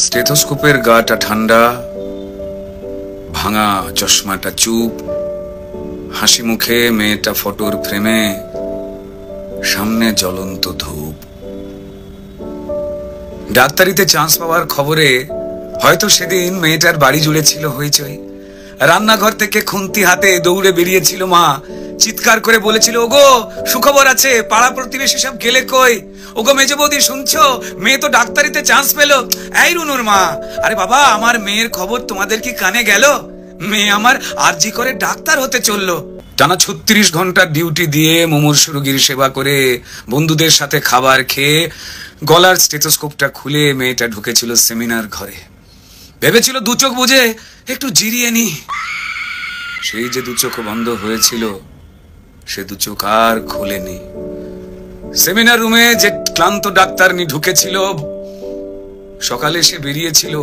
স্টেথোস্কোপের গাটা ঠান্ডা, ভাঙা চশমাটা চুপ, হাসি মুখে মেয়েটা ফটোর ফ্রেমে, সামনে জ্বলন্ত ধূপ। ডাক্তারিতে চান্স পাওয়ার খবরে হয়তো সেদিন মেয়েটার বাড়ি জুড়ে ছিল হইচই। রান্নাঘর থেকে খুন্তি হাতে দৌড়ে বেরিয়েছিল মা, চিৎকার করে বলেছিল, ওগো সুখবর আছে, পাড়া প্রতিবেশী সব গেলে কই? ওগো মেজো বৌদি শুনছো, মেয়ে তো ডাক্তারিতে চান্স পেলো। এই রুনুর মা, আরে বাবা আমার মেয়ের খবর তোমাদের কি কানে গেল? মেয়ে আমার আরজি করে ডাক্তার হতে চললো। টানা 36 ঘন্টার ডিউটি দিয়ে মুমূর্ষু রোগীর সেবা করে বন্ধুদের সাথে খাবার খেয়ে গলার স্টেথোস্কোপটা খুলে মেয়েটা ঢুকেছিল সেমিনার ঘরে। ভেবেছিল দু চোখ বুঝে একটু জিরিয়ে নি। সেই যে দু চোখ বন্ধ হয়েছিল সে দু চোখ আর খোলেনি। সেমিনার রুমে যে ক্লান্ত ডাক্তারনি ঢুকেছিল, সকালে সে বেরিয়েছিল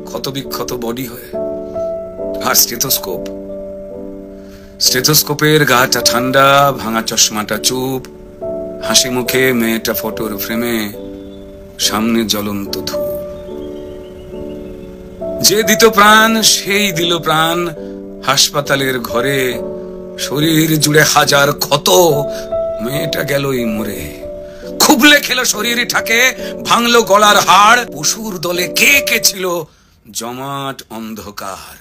ক্ষত বিক্ষত বডি হয়ে। আর স্টেথোস্কোপের গাটা ঠান্ডা, ভাঙা চশমাটা চুপ, হাসি মুখে মেয়েটা ফটোর ফ্রেমে, সামনে জ্বলন্ত ধূপ। যে দিত প্রাণ সেই দিল প্রাণ হাসপাতালের ঘরে, শরীর জুড়ে হাজার ক্ষত, মেয়েটা গেলই মরে। খুবলে খেলো শরীর ঠাকে, ভাঙলো গলার হাড়, পশুর দলে কে কে ছিল জমাট অন্ধকার।